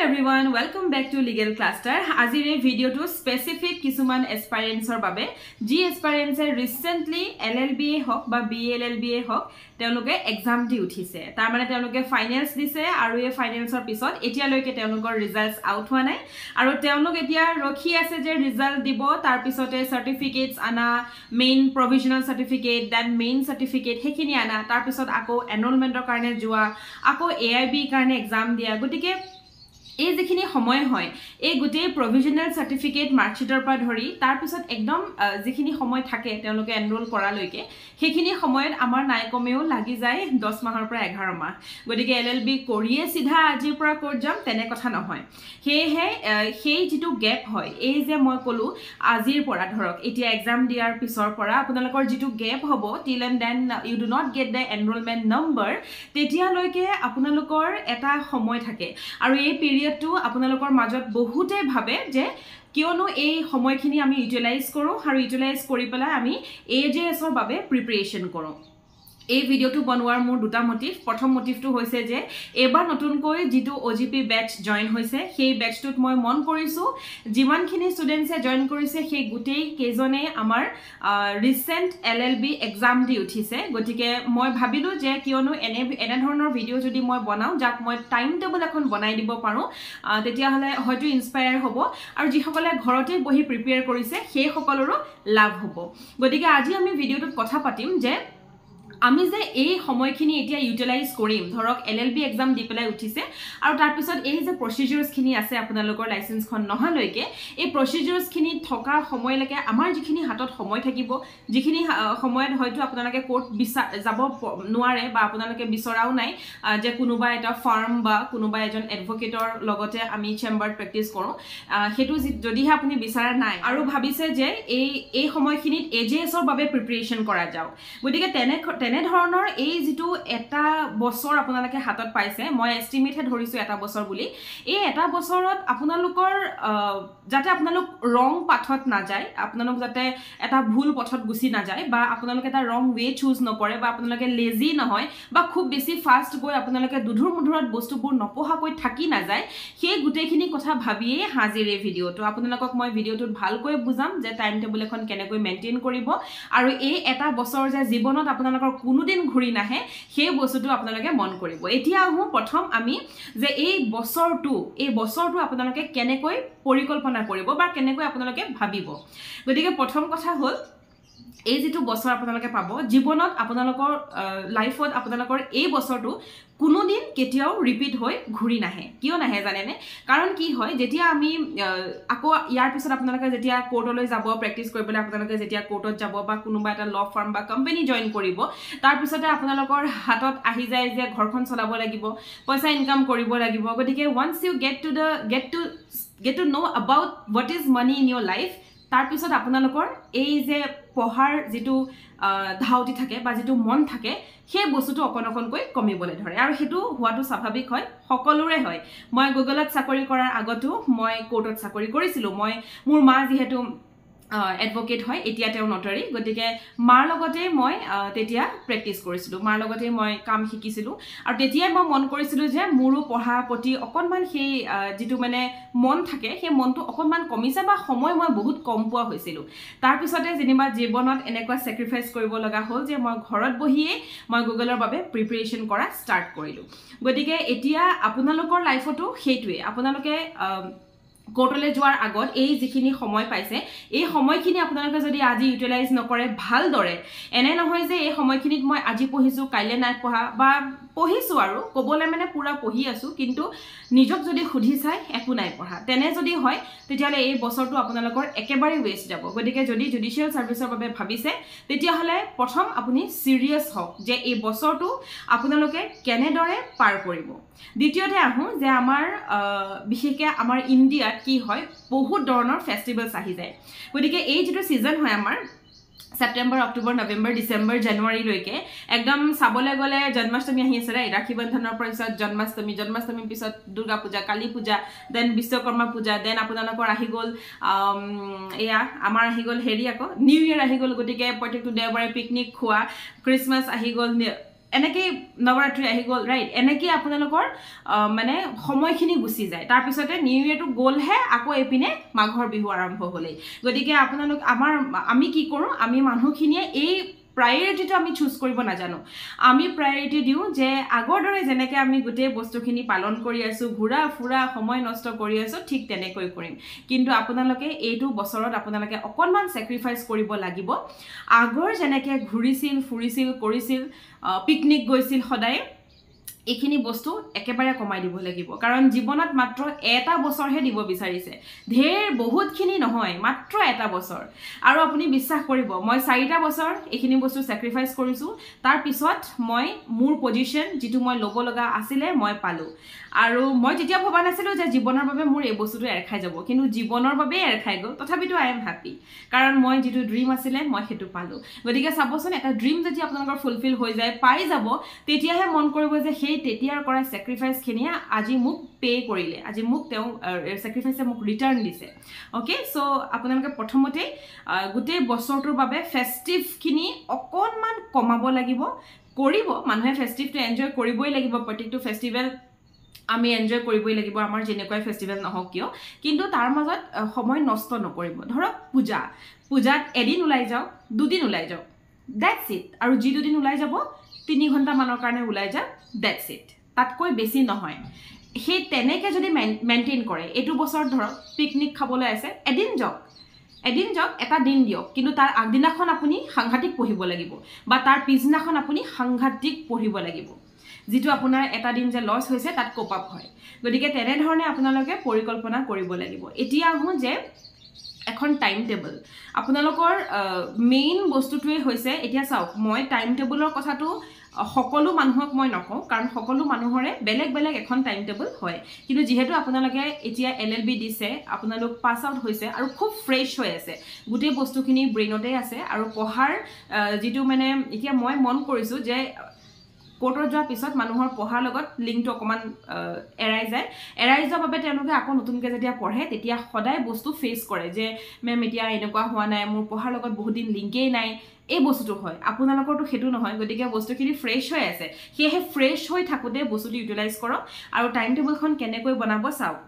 everyone, welcome back to Legal Cluster. Azir ei video to specific kisuman aspirants or babe ji aspirants recently LLB hok ba BLLB hok তেওঁলোকে exam দি উঠিছে তাৰ মানে তেওঁলোকে finals দিছে আৰু এই ফাইনালসৰ পিছত এতিয়া লৈকে তেওঁলোকৰ ৰিজাল্টস আউট হোৱা নাই আৰু তেওঁলোক এতিয়া ৰখি আছে যে ৰিজাল্ট দিব তাৰ পিছতে সাৰ্টিফিকেটস আনা main provisional certificate then main certificate হেখিনি আনা তাৰ পিছত আকৌ এনৰলমেন্টৰ কাৰণে যোৱা আকৌ AIB কাৰণে এক্সাম দিয়া গটিকে এই যেখিনি সময় হয় এই গুটে প্ৰভিজনাল সাৰ্টিফিকেট মাৰ্কশিটৰ পৰা ধৰি তাৰ পিছত একদম যেখিনি সময় থাকে তেওঁলোকে এনৰোল কৰা লৈকে হেখিনি সময়ত আমাৰ নাইকমেও লাগি যায় 10 মাহৰ পৰা 11 মাহ গটিকে LLB কৰিয়ে সিধা আজিৰ পৰা কোৰ্ট যাম তেনে কথা নহয় হেই যেটো গ্যাপ হয় এই যে মই কলো আজিৰ পৰা ধৰক এতিয়া এক্সাম দিয়াৰ পিছৰ পৰা আপোনালোকৰ যেটো গ্যাপ হ'ব till and then you do not get the enrollment number তেতিয়া লৈকে আপোনালোকৰ এটা সময় থাকে আৰু এই পিৰিয়ডটো আপোনালোকৰ মাজত বহুতে ভাবে যে কিয়নো এই সময়খিনি আমি ইউটিলাইজ কৰো আৰু ইউটিলাইজ কৰি পেলাই আমি AJS ৰ বাবে প্ৰিপাৰেচন কৰো এই ভিডিওটো বনোৱাৰ মোৰ দুটা মোটিভ প্ৰথম মোটিভটো হৈছে যে এবাৰ নতুনকৈ যেটো OGP ব্যাচ জয়েন হৈছে সেই ব্যাচটোত মই মন কৰিছো যিমানখিনি ষ্টুডেন্টছে জয়েন কৰিছে সেই গুটেই কেজনে আমাৰ ৰিসেন্ট LLB এক্সাম দি উঠিছে গটিকে মই ভাবিলো যে কিয়নো এনে ধৰণৰ ভিডিও যদি মই বনাও যাক মই টাইম টেবল এখন বনাই দিব পাৰো তেতিয়া হলে হয়তো ইনস্পায়াৰ হ'ব আৰু যিসকলে ঘৰতে বহি প্ৰিপেয়াৰ কৰিছে সেই সকলৰো লাভ হ'ব গটিকে আজি আমি ভিডিওটোত কথা পাতিম যে আমি যে এই সময়খিনি এতিয়া ইউটিলাইজ কৰিম ধৰক LLB এক্সাম দি পেলাই উঠিছে আৰু তাৰ পিছত এই যে প্ৰসিডিউৰস খিনি আছে আপোনালোকৰ লাইসেন্সখন নহলৈকে এই প্ৰসিডিউৰস খিনি থকা সময়লৈকে আমাৰ যিখিনি হাতত সময় থাকিব যিখিনি সময়ত হয়তো আপোনালোকে কোৰ্ট যাব নোৱাৰে বা আপোনালোকে বিচৰাও নাই যে কোনোবা এটা ফাৰ্ম বা কোনোবা এজন এডভোকেটৰ লগতে আমি চেম্বাৰত প্ৰেক্টিস কৰো হেতু যদিহে আপুনি বিচাৰা নাই আৰু ভাবিছে যে এই সময়খিনিত AJS ৰ বাবে প্ৰিপাৰেচন কৰা যাওক গতিকে তেনে ধৰণৰ এই যেটো এটা বছৰ আপোনালোকে হাতত পাইছে মই এস্টিমেটে ধৰিছো এটা বছৰ বুলি এই এটা বছৰত আপোনালোকৰ যাতে আপোনালোক ৰং পাথত না যায় আপোনালোক যাতে এটা ভুল পথত গুছি না যায় বা আপোনালোক এটা ৰং ওয়ে চুজ নকৰে বা আপোনালোকে লেজি নহয় বা খুব বেছি ফাস্ট গৈ আপোনালোকে দুধুৰ মুধুৰত বস্তুবোৰ নপহাকৈ থাকি না যায় সেই গুটেখিনি কথা ভাবিয়ে হাজিৰ এই ভিডিওটো আপোনালোকক মই ভিডিওটোত ভালকৈ বুজাম যে টাইম টেবল এখন কেনেকৈ মেইনটেইন কৰিব আৰু এই এটা বছৰ যে জীৱনত আপোনালোকৰ কোনোদিন ঘুৰি নাহে সেই বস্তুটো আপোনালোকে মন কৰিব এতিয়া আহো প্ৰথম আমি যে এই বছৰটো আপোনালোকে কেনেকৈ পৰিকল্পনা কৰিব বা কেনেকৈ আপোনালোকে ভাবিব গতিকে প্ৰথম কথা হ'ল এই যেটো বছৰ আপোনালোকে পাব জীৱনত আপোনালোকৰ লাইফত আপোনালোকৰ এই বছৰটো কোনোদিন কেতিয়াও ৰিপিট হৈ ঘুৰি নাহে কিয় নাহে জানেনে কাৰণ কি হয় যেতিয়া আমি আকৌ ইয়াৰ পিছত আপোনালোকে যেতিয়া কোৰ্টলৈ যাব প্ৰেক্টিস কৰিবলৈ আপোনালোকে যেতিয়া কোৰ্টত যাব বা কোনোবা এটা ল ফাৰ্ম বা কোম্পানী জয়েন কৰিব তাৰ পিছতে আপোনালোকৰ হাতত আহি যায় যে ঘৰখন চলাব লাগিব পইচা ইনকাম কৰিব লাগিব গতিকে once you get to know about what is money in your life তাৰ পিছত আপোনালোকৰ এই যে পঢ়াৰ যেটো ধাউতি থাকে বা যেটো মন থাকে সেই বস্তুটো অকনকৈ কমিবলৈ ধৰে আৰু হেতু হোৱাটো স্বাভাৱিক হয় সকলোৰে হয় মই গুগলত চাকৰি কৰাৰ আগতো মই কোৰ্টত চাকৰি কৰিছিলো মোৰ মা যেহেতু এডভোকেট হয় এতিয়া তেওঁ নটাৰী গটিকে মাৰ লগতে মই তেতিয়া প্ৰেক্টিস কৰিছিলো মাৰ লগতে মই কাম শিকিছিলো আৰু তেতিয়া মই মন কৰিছিলো যে মোৰো পঢ়া প্ৰতি অকনমান সেই যেটো মানে মন থাকে সেই মনটো অকনমান কমিছে বা সময় মই বহুত কম পোৱা হৈছিল তাৰ পিছতে যেনিবা জীৱনত এনেকুৱা স্যাক্ৰিফাইস কৰিব লগা হ'ল যে মই ঘৰত বহিয়ে মই গুগলৰ বাবে প্ৰিপাৰেচন কৰা ষ্টাৰ্ট কৰিলো গতিকে এতিয়া আপোনালোকৰ লাইফতো হেতুৱে আপোনালোকে কোৰ্টলৈ যোৱাৰ আগত এই যিখিনি সময় পাইছে এই সময়খিনি আপোনালোকে যদি আজি ইউটিলাইজ নকৰে ভাল দৰে এনে নহয় যে এই সময়খিনিত মই আজি পঢ়িছো কাইলে নাই পঢ়া বা পঢ়িছো আৰু কবলে মানে পুৰা পঢ়ি আছো কিন্তু নিজক যদি খুধি চাই একো নাই পঢ়া তেনে যদি হয় তেতিয়ালে এই বছৰটো আপোনালোকৰ একেবাৰে ওয়েষ্ট যাব গতিকে যদি জুডিশিয়াল সাৰ্ভিসৰ বাবে ভাবিছে তেতিয়াহলে প্ৰথম আপুনি সিৰিয়াস হওক যে এই বছৰটো আপোনালোকে কেনেদৰে পাৰ কৰিব দ্বিতীয়তে আহো যে আমাৰ বিশেষকৈ আমাৰ ইণ্ডিয়াত কি হয় বহুত ধৰণৰ ফেষ্টিভেলছ আহি যায় গতিকে এই যেটো সিজন হয় আমাৰ সেপ্টেম্বৰ অক্টোবৰ নৱেম্বৰ ডিসেম্বৰ জানুৱাৰী লৈকে একদম সাবলে গলে জন্মাষ্টমী আহি আছে ৰাখী বন্ধনৰ পিছত জন্মাষ্টমী পিছত দুৰ্গা পূজা কালী পূজা দেন বিশ্বকৰ্মা পূজা দেন আপোনালোকৰ আহি গল এয়া আমাৰ আহি গল হেৰি আকৌ নিউ ইয়াৰ আহি গল গতিকে প্ৰত্যেকটো দেওবাৰে পিকনিক খোৱা ক্ৰিসমাস আহি গল এনেকে নৱৰাত্ৰি আহি গ'ল ৰাইট এনেকে আপোনালোকৰ মানে সময়খিনি গুচি যায় তাৰ পিছতে নিউ ইয়েৰটো গ'লহে আকৌ এপিনে মাঘৰ বিহু আৰম্ভ হ'লেই গতিকে আপোনালোক আমি কি কৰোঁ আমি মানুহখিনিয়ে এই প্ৰায়োৰিটিটো আমি চুজ কৰিব নাজানো আমি প্ৰায়োৰিটি দিওঁ যে আগৰ দৰে যেনেকৈ আমি গোটেই বস্তুখিনি পালন কৰি আছোঁ ঘূৰা ফুৰা সময় নষ্ট কৰি আছোঁ ঠিক তেনেকৈ কৰিম কিন্তু আপোনালোকে এইটো বছৰত আপোনালোকে অকণমান ছেক্ৰিফাইচ কৰিব লাগিব আগৰ যেনেকৈ ঘূৰিছিল ফুৰিছিল কৰিছিল পিকনিক গৈছিল সদায় এইখিনি বস্তু একেবাৰে কমাই দিব লাগিব কাৰণ জীৱনত মাত্ৰ এটা বছৰহে দিব বিচাৰিছে ঢেৰ বহুতখিনি নহয় মাত্ৰ এটা বছৰ আৰু আপুনি বিশ্বাস কৰিব মই 4টা বছৰ এইখিনি বস্তু ছেক্ৰিফাইচ কৰিছোঁ তাৰ পিছত মই মোৰ পজিশ্যন যিটো মই ল'ব লগা আছিলে মই পালোঁ আৰু মই যেতিয়া ভবা নাছিলোঁ যে জীৱনৰ বাবে মোৰ এই বস্তুটো এৰ খাই যাব কিন্তু জীৱনৰ বাবে এৰ খাই গ'ল তথাপিতো আই এম হেপী কাৰণ মই যিটো ড্ৰিম আছিলে মই সেইটো পালোঁ গতিকে চাবচোন এটা ড্ৰিম যদি আপোনালোকৰ ফুলফিল হৈ যায় পাই যাব তেতিয়াহে মন কৰিব যে সেই তেতিয়াৰ কৰা ছেক্ৰিফাইচখিনিয়ে আজি মোক পে কৰিলে আজি মোক তেওঁ ছেক্ৰিফাইচে মোক ৰিটাৰ্ণ দিছে অ'কে চ' আপোনালোকে প্ৰথমতে গোটেই বছৰটোৰ বাবে ফেষ্টিভখিনি অকণমান কমাব লাগিব কৰিব মানুহে ফেষ্টিভটো এনজয় কৰিবই লাগিব প্ৰত্যেকটো ফেষ্টিভেল আমি এনজয় কৰিবই লাগিব আমাৰ যেনেকুৱাই ফেষ্টিভেল নহওক কিয় কিন্তু তাৰ মাজত সময় নষ্ট নকৰিব ধৰক পূজাত এদিন ওলাই যাওক দুদিন ওলাই যাওক দ্যাটছ ইট আৰু যি দুদিন ওলাই যাব 3 ঘণ্টামানৰ কাৰণে ওলাই যাওক দ্যাটছ ইট তাতকৈ বেছি নহয় সেই তেনেকৈ যদি মেইনটেইন কৰে এইটো বছৰত ধৰক পিকনিক খাবলৈ আছে এদিন যাওক এটা দিন দিয়ক কিন্তু তাৰ আগদিনাখন আপুনি সাংঘাতিক পঢ়িব লাগিব বা তাৰ পিছদিনাখন আপুনি সাংঘাতিক পঢ়িব লাগিব যিটো আপোনাৰ এটা দিন যে লছ হৈছে তাত কোপ আপ হয় গতিকে তেনেধৰণে আপোনালোকে পৰিকল্পনা কৰিব লাগিব এতিয়া আহোঁ যে এখন টাইম টেবল আপোনালোকৰ মেইন বস্তুটোৱে হৈছে এতিয়া চাওক মই টাইম টেবলৰ কথাটো সকলো মানুহক মই নকওঁ কাৰণ সকলো মানুহৰে বেলেগ বেলেগ এখন টাইম টেবল হয় কিন্তু যেহেতু আপোনালোকে এতিয়া LLB দিছে আপোনালোক পাছ আউট হৈছে আৰু খুব ফ্ৰেছ হৈ আছে গোটেই বস্তুখিনি ব্ৰেইনতে আছে আৰু পঢ়াৰ যিটো মানে এতিয়া মই মন কৰিছোঁ যে কোৰ্টত যোৱাৰ পিছত মানুহৰ পঢ়াৰ লগত লিংকটো অকণমান এৰাই যোৱাৰ বাবে তেওঁলোকে আকৌ নতুনকৈ যেতিয়া পঢ়ে তেতিয়া সদায় বস্তু ফেচ কৰে যে মেম এতিয়া এনেকুৱা হোৱা নাই মোৰ পঢ়াৰ লগত বহুত দিন লিংকেই নাই এই বস্তুটো হয় আপোনালোকৰতো সেইটো নহয় গতিকে বস্তুখিনি ফ্ৰেছ হৈ আছে সেয়েহে ফ্ৰেছ হৈ থাকোঁতে বস্তুটো ইউটিলাইজ কৰক আৰু টাইম টেবুলখন কেনেকৈ বনাব চাওক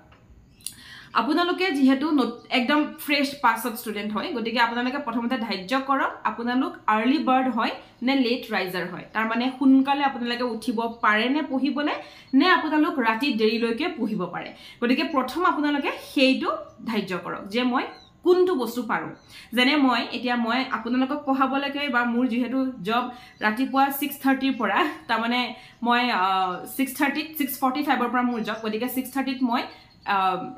আপোনালোকে যেহেতু একদম ফ্ৰেছ পাছ আউট ষ্টুডেণ্ট হয় গতিকে আপোনালোকে প্ৰথমতে ধাৰ্য কৰক আপোনালোক আৰ্লি বাৰ্ড হয় নে লেট ৰাইজাৰ হয় তাৰমানে সোনকালে আপোনালোকে উঠিব পাৰে নে পঢ়িবলৈ নে আপোনালোক ৰাতি দেৰিলৈকে পঢ়িব পাৰে গতিকে প্ৰথম আপোনালোকে সেইটো ধাৰ্য কৰক যে মই কোনটো বস্তু পাৰোঁ যেনে মই আপোনালোকক পঢ়াবলৈকে বা মোৰ যিহেতু জব ৰাতিপুৱা 6:30 পৰা তাৰমানে মই 6:45 পৰা মোৰ জব গতিকে 6:30 মই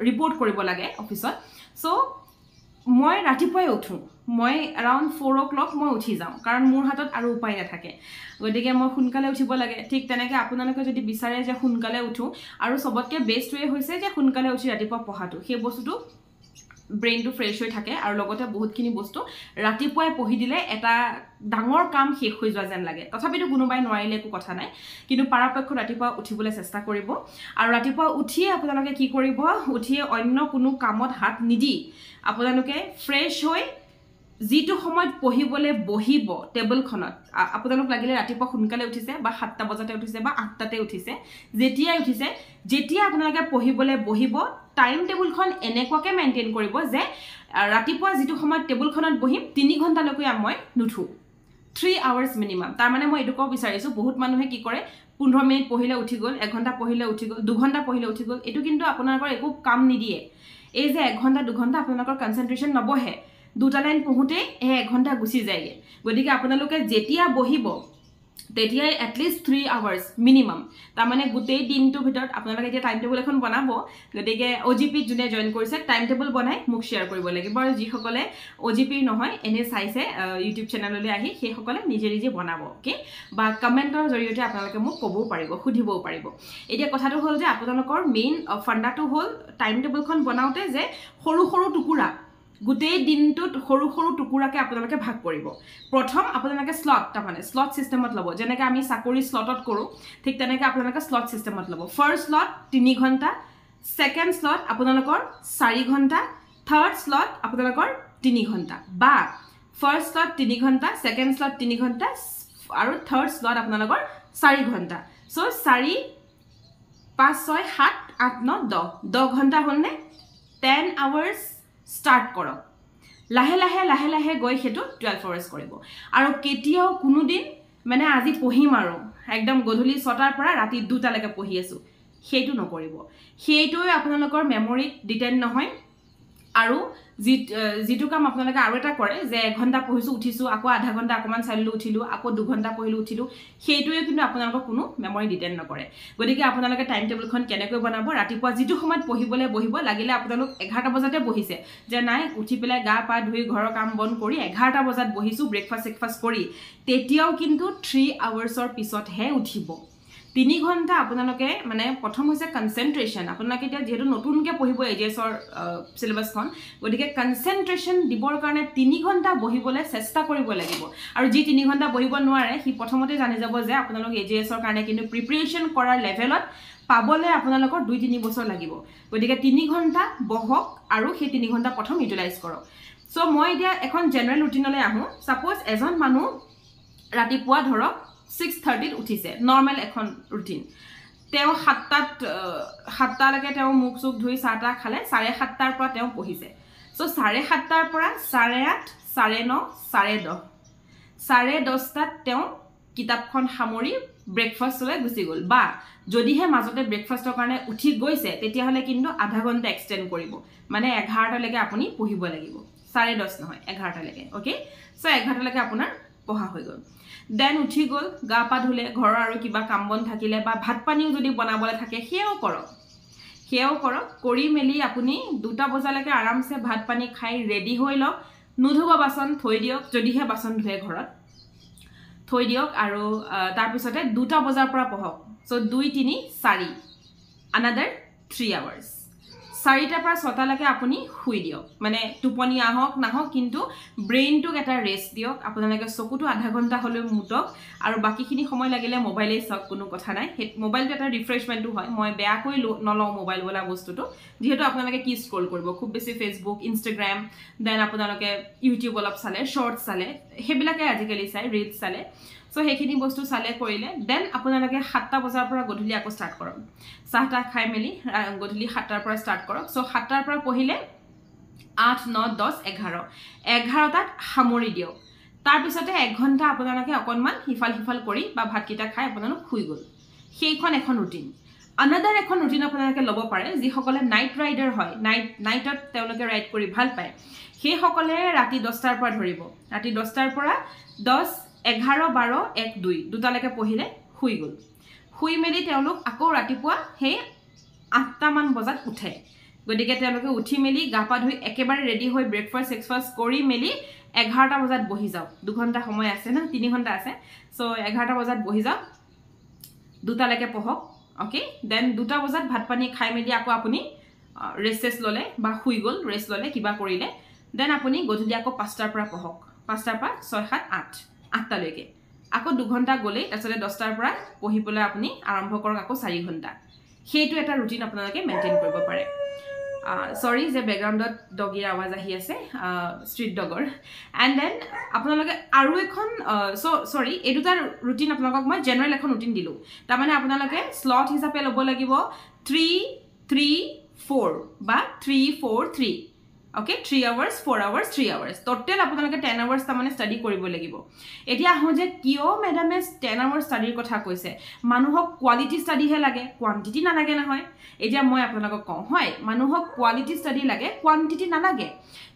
ৰিপৰ্ট কৰিব লাগে অফিসত সো মই ৰাতিপুৱাই উঠো মই এৰাউণ্ড 4 o'clock মই উঠি যাওঁ কাৰণ মোৰ হাতত আৰু উপায় নাথাকে গতিকে মই সোনকালে উঠিব লাগে ঠিক তেনেকৈ আপোনালোকে যদি বিচাৰে যে সোনকালে উঠো আৰু সবতকৈ বেষ্ট ৱে হৈছে যে সোনকালে উঠি ৰাতিপুৱা পঢ়াটো সেই বস্তুটো ব্ৰেইনটো ফ্ৰেছ হৈ থাকে আৰু লগতে বহুতখিনি বস্তু ৰাতিপুৱাই পঢ়ি দিলে এটা ডাঙৰ কাম শেষ হৈ যোৱা যেন লাগে তথাপিতো কোনোবাই নোৱাৰিলে একো কথা নাই কিন্তু পৰাপক্ষত ৰাতিপুৱা উঠিবলৈ চেষ্টা কৰিব আৰু ৰাতিপুৱা উঠিয়ে আপোনালোকে কি কৰিব উঠিয়ে অন্য কোনো কামত হাত নিদি আপোনালোকে ফ্ৰেছ হৈ যিটো সময়ত পঢ়িবলৈ বহিব টেবুলখনত আপোনালোক লাগিলে ৰাতিপুৱা সোনকালে উঠিছে বা 7টা বজাতে উঠিছে বা 8টাতে উঠিছে যেতিয়া আপোনালোকে পঢ়িবলৈ বহিব টাইম টেবুলখন এনেকুৱাকৈ মেইনটেইন কৰিব যে ৰাতিপুৱা যিটো সময়ত টেবুলখনত বহিম 3 ঘণ্টালৈকে মই নুঠো 3 hours মিনিমাম তাৰমানে মই এইটো ক'ব বিচাৰিছোঁ বহুত মানুহে কি কৰে 15 মিনিট পঢ়িলে উঠি গ'ল 1 ঘণ্টা পঢ়িলে উঠি গ'ল 2 ঘণ্টা পঢ়িলে উঠি গ'ল এইটো কিন্তু আপোনালোকৰ একো কাম নিদিয়ে এই যে 1 ঘণ্টা 2 ঘণ্টা আপোনালোকৰ কনচেন্ট্ৰেশ্যন নবহে 2টা লাইন পঢ়োঁতে 1 ঘণ্টা গুচি যায়গে গতিকে আপোনালোকে যেতিয়া বহিব তেতিয়াই এটলিষ্ট 3 hours মিনিমাম তাৰমানে গোটেই দিনটোৰ ভিতৰত আপোনালোকে এতিয়া টাইম টেবুল এখন বনাব গতিকে OGP যোনে জইন কৰিছে টাইম টেবুল বনাই মোক শ্বেয়াৰ কৰিব লাগিব আৰু যিসকলে OGP নহয় এনে চাইছে ইউটিউব চেনেললৈ আহি সেইসকলে নিজে বনাব অ'কে বা কমেণ্টৰ জৰিয়তে আপোনালোকে মোক ক'বও পাৰিব সুধিবও পাৰিব এতিয়া কথাটো হ'ল যে আপোনালোকৰ মেইন ফাণ্ডাটো হ'ল টাইম টেবুলখন বনাওঁতে যে সৰু সৰু টুকুৰা গোটেই দিনটোত সৰু সৰু টুকুৰাকে আপোনালোকে ভাগ কৰিব প্ৰথম আপোনালোকে স্লট তাৰমানে স্লট সিস্টেমত ল'ব যেনেকৈ আমি চাকৰি স্লটত কৰোঁ ঠিক তেনেকৈ আপোনালোকে স্লট সিস্টেমত ল'ব ফাৰ্ষ্ট স্লট 3 ঘণ্টা সেকেন্ড স্লট আপোনালোকৰ 4 ঘণ্টা থাৰ্ড স্লট আপোনালোকৰ 3 ঘণ্টা বা ফাৰ্ষ্ট স্লট 3 ঘণ্টা সেকেন্ড স্লট 3 ঘণ্টা আৰু থাৰ্ড স্লট আপোনালোকৰ 4 ঘণ্টা সো 4 5 6 7 8 9 10 10 ঘণ্টা হলনে 10 আৱাৰ্ছ ষ্টাৰ্ট কৰক লাহে লাহে লাহে লাহে গৈ হেতু 12 আৱাৰ্ছ কৰিব আৰু কেতিয়াও কোনো দিন মানে আজি পঢ়িম আৰু একদম গধূলি 6টাৰ পৰা ৰাতি 2টা লৈকে পঢ়ি আছো হেতু নকৰিব হেতুৱে আপোনালোকৰ মেমৰিত ডিটেইন নহয় আৰু যেটো কাম আপোনালোকে আৰু এটা কৰে যে 1 ঘণ্টা পঢ়িছো উঠিছো আকৌ আধা ঘণ্টা অকমান চাইলো উঠিলো আকৌ 2 ঘণ্টা পঢ়িলো উঠিলো হেতুৱে কিন্তু আপোনালোকৰ কোনো মেমৰি ডিটেইন নকৰে গতিকে আপোনালোকে টাইম টেবুলখন কেনেকৈ বনাব ৰাতিপুৱা যেটো সময়ত পঢ়িবলৈ বহিব লাগিলে আপোনালোক 11টা বজাতে বহিছে যে নাই উঠি পেলাই গা পা ধুই ঘৰৰ কাম বন কৰি 11টা বজাত বহিছো ব্ৰেকফাষ্ট কৰি তেতিয়াও কিন্তু 3 আৱাৰ্ছৰ পিছতহে উঠিব 3 ঘণ্টা আপোনালোকে মানে প্ৰথম হৈছে কনসেন্ট্ৰেচন আপোনালোকে এতিয়া যেহেতু নতুনকৈ পঢ়িব এজিএছৰ সিলেবাসখন গতিকে কনসেন্ট্ৰেচন দিবৰ কাৰণে 3 ঘণ্টা বহিবলৈ চেষ্টা কৰিব লাগিব আৰু যি 3 ঘণ্টা বহিব নোৱাৰে হি প্ৰথমতে জানি যাব যে আপোনালোক এজিএছৰ কাৰণে কিন্তু প্ৰিপাৰেচন কৰাৰ লেভেলত পাবলৈ আপোনালোকৰ 2-3 বছৰ লাগিব গতিকে 3 ঘণ্টা বহক আৰু সেই 3 ঘণ্টা প্ৰথম ইউটিলাইজ কৰক সো মই এতিয়া এখন জেনাৰেল ৰুটিনলৈ আহো সাপোজ এজন মানুহ ৰাতিপুৱা ধৰক 6:30 উঠিছে নরমাল এখন রুটিন তেও 7টা লৈকে তেও মুখ সুখ ধুই চাটা খালে 7:30টাৰ পৰা তেও পঢ়িছে সো 7:30টাৰ পৰা 8:30 9:30 10:30 10:30টাত তেও কিতাপখন সামৰি ব্ৰেকফাষ্টলৈ গুচি গল বা যদিহে মাজতে ব্ৰেকফাষ্টৰ কাৰণে উঠি গৈছে তেতিয়া হলে কিন্তু আধা ঘণ্টা এক্সটেন্ড কৰিব মানে 11টা লৈকে আপুনি পঢ়িব লাগিব 10:30 নহয় 11টা লৈকে ওকে সো 11টা লৈকে আপোনাৰ পঢ়া হৈ গল দেন উঠি গল গা পা ধুলে ঘৰৰ আৰু কিবা কাম বন থাকিলে বা ভাত পানীও যদি বনাবলৈ থাকে হেও কৰক কৰি মেলি আপুনি 2টা বজালৈকে আৰামছে ভাত পানী খাই ৰেডি হৈ লওক নুধুব বাসন থৈ দিয়ক যদিহে বাসন ধুৱে ঘৰত থৈ দিয়ক আৰু তাৰ পিছতে 2টা বজাৰ পৰা পঢ়ক সো 2 3 4 another 3 hours 4টা পৰা 6টা লৈকে আপুনি শুই দিয়ক মানে টোপনি আহক নাহক কিন্তু ব্ৰেইনটোক এটা ৰেষ্ট দিয়ক আপোনালোকে চকুটো আধা ঘণ্টা হলে মুটক আৰু বাকিখিনি সময় লাগিলে মোবাইলে চাওক কোনো কথা নাই মোবাইলটো এটা ৰিফ্ৰেশমেন্টটো হয় মই বেয়া কৈ নলও মোবাইল বলা বস্তুটো যেহেতু আপোনালোকে কি স্ক্ৰল কৰিব খুব বেছি ফেসবুক ইনষ্টাগ্ৰাম দেন আপোনালোকে ইউটিউব অলপ চালে শৰ্টস চালে হেবিলাকে আজিকালি চাই ৰিলস চালে সো হেখিনি বস্তু চালে কৰিলে দেন আপোনালোকে 7টা বজাৰ পৰা গধূলি আকৌ ষ্টাৰ্ট কৰক চাহটা খাই মেলি গধূলি 7টাৰ পৰা ষ্টাৰ্ট কৰক সো 7টাৰ পৰা পঢ়িলে 8 9 10 11 11টাত সামৰি দিয়ক তাৰ পিছতে 1 ঘণ্টা আপোনালোকে অকনমান হিফাল কৰি বা ভাতকিটা খাই আপোনালোক শুই গল সেইখন এখন ৰুটিন another এখন ৰুটিন আপোনালোকে ল'ব পাৰে যি সকলে নাইট ৰাইডাৰ হয় নাইটত তেওঁলোকে ৰাইড কৰি ভাল পায় সেই সকলে ৰাতি 10টাৰ পৰা ধৰিব ৰাতি 10টাৰ পৰা 10 11 12 1 2 দুটা লৈকে পঢ়িলে শুই গল শুই মেলি তেওঁলোক আকৌ ৰাতিপুৱা হে 8টা মান বজাত উঠে গতিকে তেওঁলোকে উঠি মেলি গা পা ধুই একেবাৰে ৰেডি হৈ ব্ৰেকফাষ্ট কৰি মেলি 11টা বজাত বহি যাওক 2 ঘণ্টা সময় আছে না 3 ঘণ্টা আছে সো 11টা বজাত বহি যাওক 2টা লৈকে পঢ়ক ওকে দেন 2টা বজাত ভাত পানী খাই মেলি আকৌ আপুনি ৰেষ্ট ললে বা শুই গল ৰেষ্ট ললে কিবা কৰিলে দেন আপুনি গধূলি আকৌ 5টাৰ পৰা পঢ়ক 5টাৰ পৰা 6 7 8 8টা লৈকে আকৌ 2 ঘণ্টা গলে তাৰপিছতে 10টাৰ পৰা পঢ়িবলৈ আপুনি আৰম্ভ কৰক আকৌ 4 ঘণ্টা হেতু এটা ৰুটিন আপোনালোকে মেইনটেইন কৰিব পাৰে সৰি যে ব্যাকগ্ৰাউণ্ডত ডগিৰ আৱাজ আহি আছে ষ্ট্ৰীট ডগৰ এণ্ড দেন আপোনালোকে আৰু এখন সৰি এই দুটা ৰুটিন আপোনালোকক মই জেনাৰেল এখন ৰুটিন দিলো তাৰমানে আপোনালোকে স্লট হিচাপে ল'ব লাগিব 3 3 4 বা 3 4 3 okay 3 hours 4 hours 3 hours total আপোনালোকে 10 hours তাৰমানে ষ্টাডি কৰিব লাগিব এতিয়া আহো যে কিয় মেডামে 10 hours ষ্টাডিৰ কথা কৈছে মানুহক কোৱালিটি ষ্টাডি হে লাগে কোৱান্টিটি নালাগে নহয় এতিয়া মই আপোনালোকক কওঁ হয় মানুহক কোৱালিটি ষ্টাডি লাগে কোৱান্টিটি নালাগে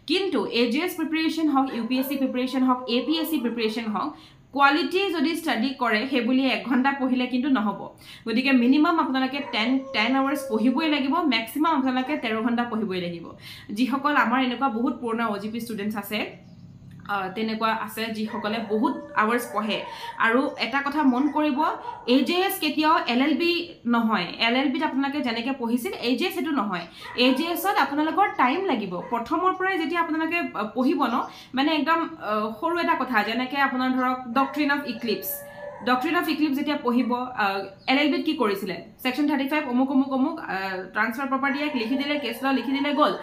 কিন্তু এজিএছ প্ৰিপাৰেচন হক ইউপিএসসি প্ৰিপাৰেচন হক এপিএসসি প্ৰিপাৰেচন হক কোৱালিটি যদি ষ্টাডি কৰে হে বুলি 1 ঘণ্টা পঢ়িলে কিন্তু নহব গতিকে মিনিমাম আপোনালোকে 10 hours পঢ়িবই লাগিব ম্যাক্সিমাম আপোনালোকে 13 ঘণ্টা পঢ়িবই লাগিব যি সকল আমাৰ এনেকুৱা বহুত পুৰণা ওজিপি ষ্টুডেন্টস আছে তেনেকুৱা আছে যি সকলে বহুত আৱাৰ্স পঢ়ে আৰু এটা কথা মন কৰিব এজেএছ কেতিয়াও এলএলবি নহয় এলএলবিত আপোনালোকে যেনেকৈ পঢ়িছিল এজেএছ এটো নহয় এজেএছত আপোনালোকৰ টাইম লাগিব প্ৰথমৰ পৰাই যেতিয়া আপোনালোকে পঢ়িব ন মানে একদম সৰু এটা কথা যেনেকৈ আপোনাৰ ধৰক ডক্ট্ৰিন অফ ইক্লিপছ যেতিয়া পঢ়িব এলএলবিত কি কৰিছিলে সেকশন 35 অমুক ট্ৰান্সফাৰ প্ৰপাৰ্টি এক লিখি দিলে কেছ ল লিখি দিলে গল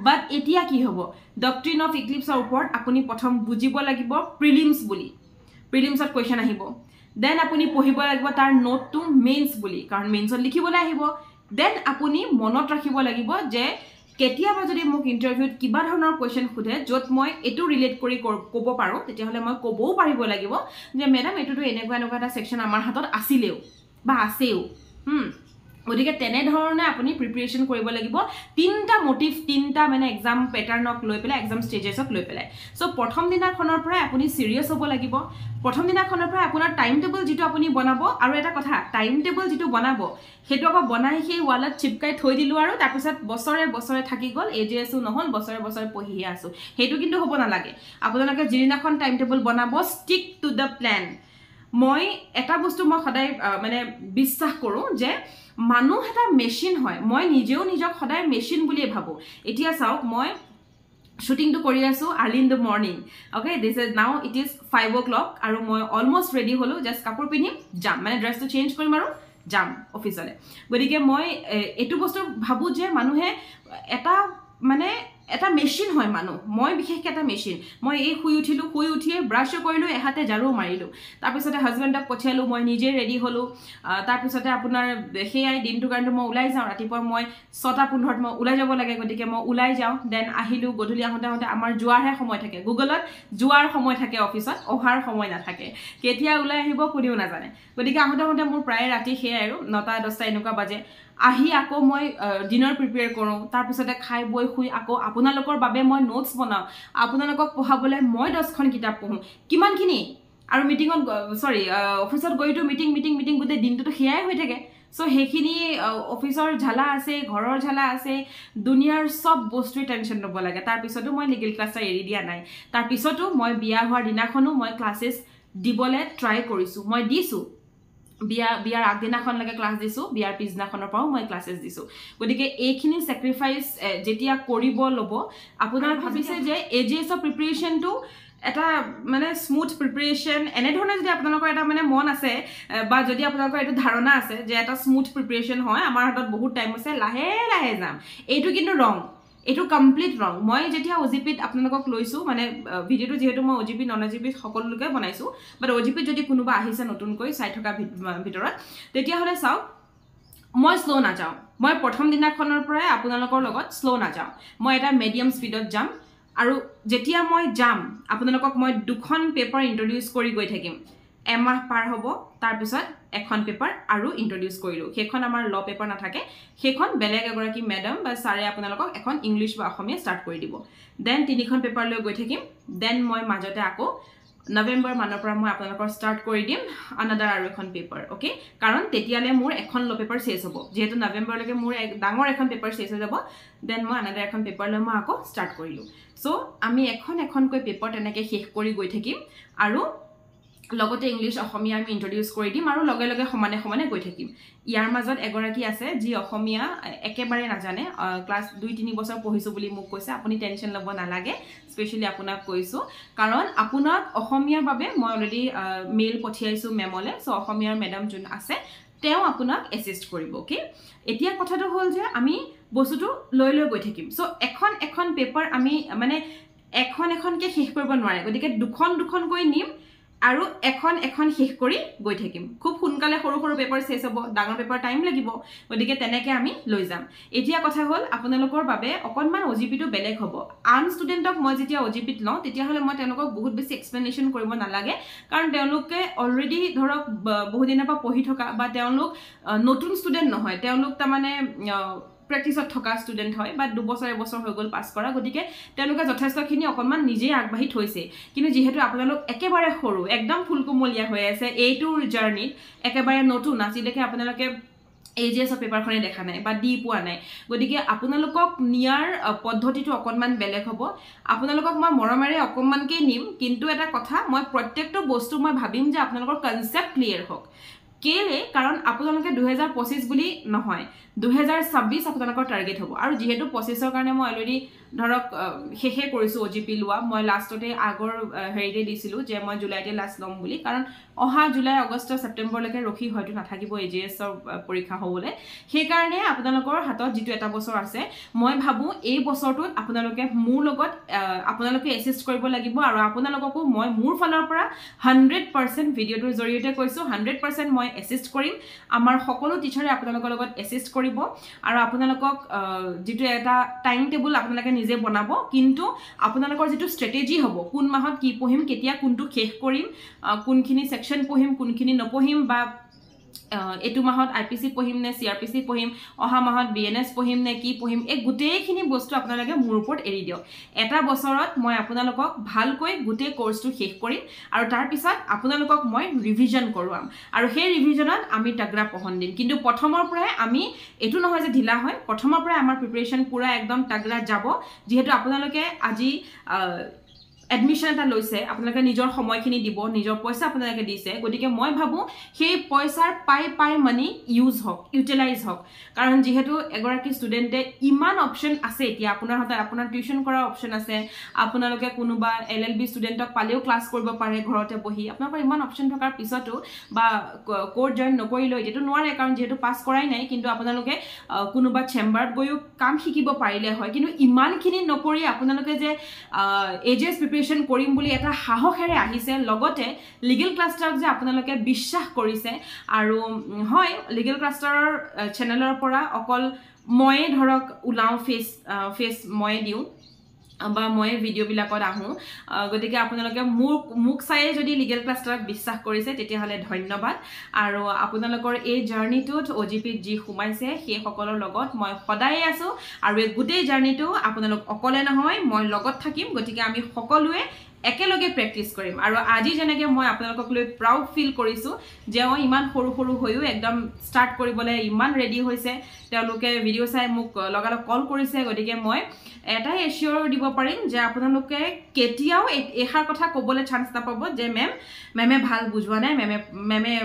বাট এতিয়া কি হ'ব ডক্ট্ৰিন অফ ইক্লিপছৰ ওপৰত আপুনি প্ৰথম বুজিব লাগিব প্ৰিলিমছ বুলি প্ৰিলিমছত কোৱেশ্চন আহিব দেন আপুনি পঢ়িব লাগিব তাৰ নোটটো মেইনছ বুলি, কাৰণ মেইনছত লিখিবলৈ আহিব। দেন আপুনি মনত ৰাখিব লাগিব যে কেতিয়াবা যদি মোক ইণ্টাৰভিউত কিবা ধৰণৰ কুৱেশ্যন সোধে য'ত মই এইটো ৰিলেট কৰি ক'ব পাৰোঁ, তেতিয়াহ'লে মই ক'বও পাৰিব লাগিব যে মেডাম এইটোতো এনেকুৱা এটা ছেকশ্যন আমাৰ হাতত আছিলেও বা আছেও। গতিকে তেনেধৰণে আপুনি প্ৰিপেৰেশ্যন কৰিব লাগিব 3টা মটিভ, 3টা মানে এক্সাম পেটাৰ্ণক লৈ পেলাই, এক্সাম ষ্টেজেছক লৈ পেলাই। চ' প্ৰথম দিনাখনৰ পৰাই আপুনি চিৰিয়াছ হ'ব লাগিব। প্ৰথম দিনাখনৰ পৰাই আপোনাৰ টাইম টেবুল যিটো আপুনি বনাব, আৰু এটা কথা, টাইম টেবুল যিটো বনাব সেইটো আকৌ বনাই সেই ৱালত চিপকাই থৈ দিলোঁ আৰু তাৰপিছত বছৰে থাকি গ'ল, AJSও নহ'ল, বছৰে পঢ়িয়ে আছোঁ, সেইটো কিন্তু হ'ব নালাগে। আপোনালোকে যিদিনাখন টাইম টেবুল বনাব, ষ্টিক টু দ্য প্লেন। মই এটা বস্তু মই সদায় মানে বিশ্বাস কৰোঁ যে মানুহ এটা মেচিন হয়। মই নিজেও নিজক সদায় মেচিন বুলিয়ে ভাবোঁ। এতিয়া চাওক, মই শ্বুটিংটো কৰি আছোঁ early in the morning, okay, this is now it is 5 o'clock, আৰু মই অলমষ্ট ৰেডি হ'লোঁ, জাষ্ট কাপোৰ পিন্ধিম যাম, মানে ড্ৰেছটো চেঞ্জ কৰিম আৰু যাম অফিচলৈ। গতিকে মই এইটো বস্তু ভাবোঁ যে মানুহে এটা মেচিন হয় মানুহ। মই বিশেষকৈ এটা মেচিন। মই শুই উঠিয়ে ব্ৰাছো কৰিলোঁ, এহাতে ঝাৰু মাৰিলোঁ, তাৰপিছতে হাজবেণ্ডক পঠিয়ালোঁ, মই নিজে ৰেডি হ'লোঁ, তাৰপিছতে আপোনাৰ সেয়াই দিনটোৰ কাৰণে মই ওলাই যাওঁ। ৰাতিপুৱা মই 6:15 মই ওলাই যাব লাগে, গতিকে মই ওলাই যাওঁ। দেন আহিলোঁ, গধূলি আহোঁতে আমাৰ যোৱাৰহে সময় থাকে। গুগলত যোৱাৰ সময় থাকে, অফিচত অহাৰ সময় নাথাকে। কেতিয়া ওলাই আহিব কোনেও নাজানে। গতিকে আহোঁতে মোৰ প্ৰায় ৰাতি সেয়াই আৰু 9-10 এনেকুৱা বাজে। আহি আকৌ মই ডিনাৰ প্ৰিপেয়াৰ কৰোঁ, তাৰপিছতে খাই বৈ শুই আকৌ আপোনালোকৰ বাবে মই নোটছ বনাওঁ। আপোনালোকক পঢ়াবলৈ মই 10খন কিতাপ পঢ়োঁ। কিমানখিনি? আৰু অফিচত গৈতো মিটিং গোটেই দিনটোতো সেয়াই হৈ থাকে। চ' সেইখিনি অফিচৰ ঝালা আছে, ঘৰৰ ঝালা আছে, দুনিয়াৰ চব বস্তুৱে টেনশ্যন ল'ব লাগে। তাৰপিছতো মই লিগেল ক্লাছৰ এৰি দিয়া নাই। তাৰপিছতো মই বিয়া হোৱাৰ দিনাখনো মই ক্লাছেছ দিবলৈ ট্ৰাই কৰিছোঁ, মই দিছোঁ। বিয়াৰ আগদিনাখনলৈকে ক্লাছ দিছোঁ, বিয়াৰ পিছদিনাখনৰ পৰাও মই ক্লাছেছ দিছোঁ। গতিকে এইখিনি ছেক্ৰিফাইচ যেতিয়া কৰিব ল'ব, আপোনাৰ ভাবিছে যে AJSৰ প্ৰিপেৰেশ্যনটো এটা মানে স্মুথ প্ৰিপেৰেশ্যন, এনেধৰণে যদি আপোনালোকৰ এটা মানে মন আছে বা যদি আপোনালোকৰ এইটো ধাৰণা আছে যে এটা স্মুথ প্ৰিপেৰেশ্যন হয়, আমাৰ হাতত বহুত টাইম আছে, লাহে যাম, এইটো কিন্তু ৰং। এইটো কমপ্লিট ৰং। মই যেতিয়া OGPত আপোনালোকক লৈছোঁ, মানে ভিডিঅ'টো যিহেতু মই OGP নন OGPত সকলোকে বনাইছোঁ, বাট OGPত যদি কোনোবা আহিছে নতুনকৈ চাই থকা ভিতৰত, তেতিয়াহ'লে চাওক, মই শ্ল' নাযাওঁ। মই প্ৰথম দিনাখনৰ পৰাই আপোনালোকৰ লগত শ্ল' নাযাওঁ। মই এটা মিডিয়াম স্পীডত যাম, আৰু যেতিয়া মই যাম আপোনালোকক মই 2খন পেপাৰ ইন্ট্ৰডিউচ কৰি গৈ থাকিম। এমাহ পাৰ হ'ব, তাৰপিছত এখন পেপাৰ আৰু ইন্ট্ৰডিউচ কৰিলোঁ। সেইখন আমাৰ ল পেপাৰ নাথাকে, সেইখন বেলেগ এগৰাকী মেডাম বা ছাৰে আপোনালোকক এখন ইংলিছ বা অসমীয়া ষ্টাৰ্ট কৰি দিব। দেন 3খন পেপাৰ লৈ গৈ থাকিম। দেন মই মাজতে আকৌ নৱেম্বৰ মানৰ পৰা মই আপোনালোকৰ ষ্টাৰ্ট কৰি দিম আনাদাৰ আৰু এখন পেপাৰ, অ'কে। কাৰণ তেতিয়ালৈ মোৰ এখন ল পেপাৰ চেছ হ'ব। যিহেতু নৱেম্বৰলৈকে মোৰ ডাঙৰ এখন পেপাৰ চেছ হৈ যাব, দেন মই আনাদাৰ এখন পেপাৰ লৈ মই আকৌ ষ্টাৰ্ট কৰিলোঁ। চ' আমি এখনকৈ পেপাৰ তেনেকৈ শেষ কৰি গৈ থাকিম, আৰু লগতে ইংলিছ অসমীয়া আমি ইন্ট্ৰডিউচ কৰি দিম, আৰু লগে সমানে গৈ থাকিম। ইয়াৰ মাজত এগৰাকী আছে যি অসমীয়া একেবাৰে নাজানে, ক্লাছ 2-3 বছৰ পঢ়িছোঁ বুলি মোক কৈছে। আপুনি টেনশ্যন ল'ব নালাগে, স্পেচিয়েলি আপোনাক কৈছোঁ, কাৰণ আপোনাক অসমীয়াৰ বাবে মই অলৰেডি মেইল পঠিয়াইছোঁ মেমলৈ। চ' অসমীয়াৰ মেডাম যোন আছে তেওঁ আপোনাক এছিষ্ট কৰিব, অ'কে। এতিয়া কথাটো হ'ল যে আমি বস্তুটো লৈ গৈ থাকিম। চ' এখন পেপাৰ আমি মানে এখনকৈ শেষ কৰিব নোৱাৰে, গতিকে 2খনকৈ নিম আৰু এখন শেষ কৰি গৈ থাকিম। খুব সোনকালে সৰু পেপাৰ চেছ হ'ব, ডাঙৰ পেপাৰ টাইম লাগিব, গতিকে তেনেকৈ আমি লৈ যাম। এতিয়া কথা হ'ল আপোনালোকৰ বাবে অকণমান OGPটো বেলেগ হ'ব। আন ষ্টুডেণ্টক মই যেতিয়া OGPত লওঁ, তেতিয়াহ'লে মই তেওঁলোকক বহুত বেছি এক্সপ্লেনেশ্যন কৰিব নালাগে, কাৰণ তেওঁলোকে অলৰেডি ধৰক বহুত দিনৰ পৰা পঢ়ি থকা, বা তেওঁলোক নতুন ষ্টুডেণ্ট নহয়, তেওঁলোক তাৰমানে প্ৰেক্টিছত থকা ষ্টুডেণ্ট হয়, বা 2-1 হৈ গ'ল পাছ কৰা। গতিকে তেওঁলোকে যথেষ্টখিনি অকণমান নিজেই আগবাঢ়ি থৈছে। কিন্তু যিহেতু আপোনালোক একেবাৰে সৰু, একদম ফুলকুমলীয়া হৈ আছে এইটোৰ জাৰ্ণিত, একেবাৰে নতুন, আজিলৈকে আপোনালোকে AJSৰ পেপাৰখনেই দেখা নাই বা দি পোৱা নাই, গতিকে আপোনালোকক নিয়াৰ পদ্ধতিটো অকণমান বেলেগ হ'ব। আপোনালোকক মই মৰমেৰে অকণমানকৈ নিম, কিন্তু এটা কথা, মই প্ৰত্যেকটো বস্তু মই ভাবিম যে আপোনালোকৰ কনচেপ্ট ক্লিয়াৰ হওক। কেলে কাৰণ আপোনালোকে 2025 বুলি নহয় 2026 আপোনালোকৰ টাৰ্গেট হ'ব আৰু যেহেতু 25ৰ কাৰণে মই অলৰেডি ধৰক শেষে কৰিছো OGP লোৱা মই লাষ্টতে আগৰ হেৰিতে দিছিলো যে মই জুলাইতে লাষ্ট লম বুলি কাৰণ অহা জুলাই আগষ্ট সেপ্টেম্বৰ লৈকে ৰখি হয়তো নাথাকিব AJS ৰ পৰীক্ষা হ'বলে সেই কাৰণে আপোনালোকৰ হাতত যেটো এটা বছৰ আছে মই ভাবো এই বছৰটোত আপোনালোকে মোৰ লগত আপোনালোকে এসিষ্ট কৰিব লাগিব আৰু আপোনালোককো মই মোৰ ফালৰ পৰা 100% ভিডিওটোৰ জৰিয়তে কৈছো 100% মই এসিষ্ট কৰিম আমাৰ সকলো টিচাৰে আপোনালোকৰ লগত এসিষ্ট কৰিব আৰু আপোনালোকক যেটো এটা টাইম টেবুল আপোনালোকে নিজে বনাব কিন্তু আপোনালোকৰ যেটো স্ট্ৰেটেজি হ'ব কোন মাহত কি পঢ়িম কেতিয়া কোনটো শেষ কৰিম কোনখিনি সেকশন পঢ়িম কোনখিনি নপঢ়িম বা এটু মাহত IPC পঢ়িম নে CRPC পঢ়িম অহা মাহত BNS পঢ়িম নে কি পঢ়িম এই গুটেইখিনি বস্তু আপোনালোকে মোৰ ওপৰত এৰি দিয়ক এটা বছৰত মই আপোনালোকক ভালকৈ গুটে কোৰ্সটো শেষ কৰিম আৰু তাৰ পিছত আপোনালোকক মই ৰিভিজন কৰোৱাম আৰু সেই ৰিভিজনত আমি তাগৰা পঢ়ন দিম কিন্তু প্ৰথমৰ পৰাই আমি এটু নহয় যে ঢিলা হয় প্ৰথমৰ পৰাই আমাৰ প্ৰিপাৰেচন পুৰা একদম তাগৰা যাব যেহেতু আপোনালোকে আজি এডমিশন এটা লৈছে আপোনালোকে নিজৰ সময়খিনি দিব নিজৰ পইচা আপোনালোকে দিছে গতিকে মই ভাবো সেই পইচাৰ পাই মানি ইউজ হক ইউটিলাইজ হক কাৰণ যেহেতু এগৰাকী ষ্টুডেন্টে ইমান অপচন আছে এতিয়া আপোনাৰ হাতত আপোনাৰ টিউশন কৰা অপচন আছে আপোনালোকে কোনোবা LLB ষ্টুডেন্টক পালেও ক্লাস কৰিব পাৰে ঘৰতে বহি আপোনালোকৰ ইমান অপচন থকাৰ পিছতো বা কোৰ্স জয়েন নকৰিলে যেটো নোৱাৰে কাৰণ যেহেতু পাস কৰাই নাই কিন্তু আপোনালোকে কোনোবা চেম্বাৰত গৈও কাম শিকিব পাৰিলে হয় কিন্তু ইমানখিনি নকৰি আপোনালোকে যে AJS কৰিম বুলি এটা সাহসেৰে আহিছে লগতে লিগেল ক্লাষ্টাৰক যে আপোনালোকে বিশ্বাস কৰিছে আৰু হয় লিগেল ক্লাষ্টাৰৰ চেনেলৰ পৰা অকল মই ধৰক উলাও ফেস মই দিও বা মই ভিডিও বিলাকত আহো গতিকে আপোনালোকে মুক চাই যদি লিগেল ক্লাষ্টাৰক বিশ্বাস কৰিছে তেতিয়া হলে ধন্যবাদ আৰু আপোনালোকৰ এই জাৰ্নিটোত OGP জি খুমাইছে সেই সকলৰ লগত মই সদায় আছো আৰু এই গুটেই জাৰ্নিটো আপোনালোক অকলে নহয় মই লগত থাকিম গতিকে আমি সকলোৱে একেলগে প্ৰেক্টিস কৰিম আৰু আজি জেনেকে মই আপোনালোকক লৈ প্ৰাউড ফিল কৰিছো যে মই ইমান সৰু হৈও একদম স্টাৰ্ট কৰিবলৈ ইমান ৰেডি হৈছে তেওঁলোকে ভিডিও চাই মোক লগালগ কল কৰিছে গতিকে মই এটাই এশ্যোৰ দিব পাৰিম যে আপোনালোকে কেতিয়াও এখাৰ কথা ক'বলৈ চান্স নাপাব যে মেমে ভাল বুজোৱা নাই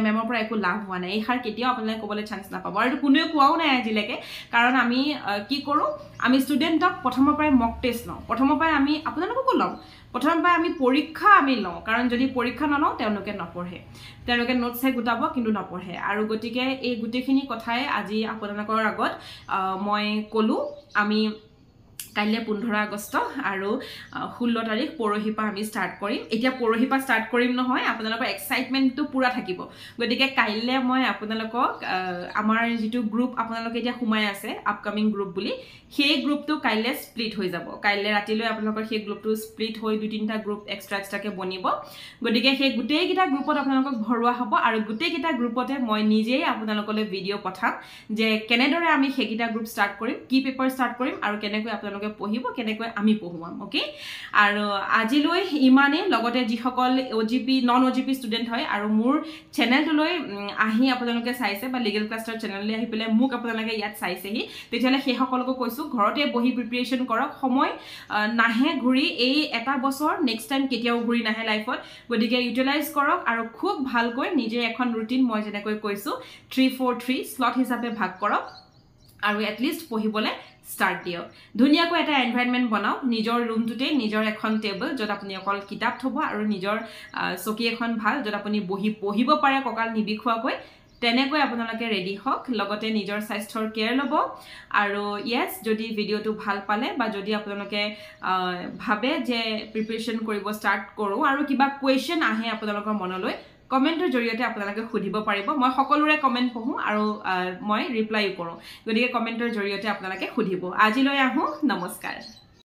মেমৰ পৰা একো লাভ হোৱা নাই এখাৰ কেতিয়াও আপোনালোকে ক'বলৈ চান্স নাপাব আৰু কোনেও কোৱাও নাই আজিলৈকে কাৰণ আমি কি কৰো আমি ষ্টুডেন্টক প্ৰথমৰ পৰাই মক টেষ্ট লওঁ প্ৰথমৰ পৰাই আমি আপোনালোককো লওঁ প্ৰথম পাই আমি পৰীক্ষা আমি লওঁ কাৰণ যদি পৰীক্ষা নলওঁ তেওঁলোকে নপঢ়ে তেওঁলোকে নোটছ গোটাব কিন্তু নপঢ়ে আৰু গতিকে এই গুটেখিনি কথাই আজি আপোনালোকৰ আগত মই কলো আমি কাইলে 15 আগষ্ট আৰু 16 তাৰিখ পৰহিপা আমি স্টাৰ্ট কৰিম এতিয়া পৰহিপা স্টাৰ্ট কৰিম নহয় আপোনালোকৰ এক্সাইটমেন্টটো পুৰা থাকিব গতিকে কাইলে মই আপোনালোকক আমাৰ যেটো গ্ৰুপ আপোনালোকে এতিয়া খুমাই আছে আপকামিং গ্ৰুপ বুলি সেই গ্ৰুপটো কাইলে স্প্লিট হৈ যাব কাইলে ৰাতিলৈ আপোনালোকৰ সেই গ্ৰুপটো স্প্লিট হৈ দুই তিনটা গ্ৰুপ এক্সট্ৰাকে বনিব গতিকে সেই গুটেই কিটা গ্ৰুপত আপোনালোকক ভৰোৱা হ'ব আৰু গুটেই কিটা গ্ৰুপতে মই নিজেই আপোনালোকলৈ ভিডিও পঠাম যে কেনেদৰে আমি সেইকিটা গ্ৰুপ স্টাৰ্ট কৰিম কি পেপাৰ স্টাৰ্ট কৰিম আৰু কেনেকৈ আপোনালোকে পঢ়িব কেনেকৈ আমি পঢ়ুৱাম ওকে আৰু আজিলৈ ইমানে লগতে যিসকল OGP নন OGP ষ্টুডেন্ট হয় আৰু মোৰ চেনেলটোলৈ আহি আপোনালোকে চাইছে বা লিগেল ক্লাষ্টাৰ চেনেললৈ আহি পেলে মোক আপোনালোকে ইয়াত চাইছেহি তেতিয়ালে সেই সকলকো কৈছো ঘৰতে বহি প্ৰিপাৰেচন কৰক সময় নাহে ঘুৰি এই এটা বছৰ নেক্সট টাইম কেতিয়াও ঘুৰি নাহে লাইফত গতিকে ইউটিলাইজ কৰক আৰু খুব ভালকৈ নিজে এখন ৰুটিন মই যেনেকৈ কৈছো 343 স্লট হিচাপে ভাগ কৰক আৰু এট লিষ্ট পঢ়িবলে স্টাৰ্ট দিয়ক ধুনিয়াকৈ এটা এনভায়ৰনমেন্ট বনাও নিজৰ ৰুমটোতে নিজৰ এখন টেবল যত আপুনি অকল কিতাপ থব আৰু নিজৰ চকী এখন ভাল যত আপুনি বহি পঢ়িব পাৰে ককাল নিবিখুৱাকৈ তেনেকৈ আপোনালোকে ৰেডি হওক লগতে নিজৰ স্বাস্থ্যৰ কেয়াৰ লব আৰু ইয়েস যদি ভিডিওটো ভাল পালে বা যদি আপোনালোকে ভাবে যে প্ৰিপাৰেচন কৰিব স্টাৰ্ট কৰো আৰু কিবা কোৱেশ্চন আহে আপোনালোকৰ মনলৈ কমেন্টৰ জৰিয়তে আপোনালোকে খুদিব পাৰিব মই সকলোৰে কমেন্ট পঢ়ো আৰু মই ৰিপ্লাই কৰো গতিকে কমেন্টৰ জৰিয়তে আপোনালোকে খুদিব আজিলৈ আহো নমস্কাৰ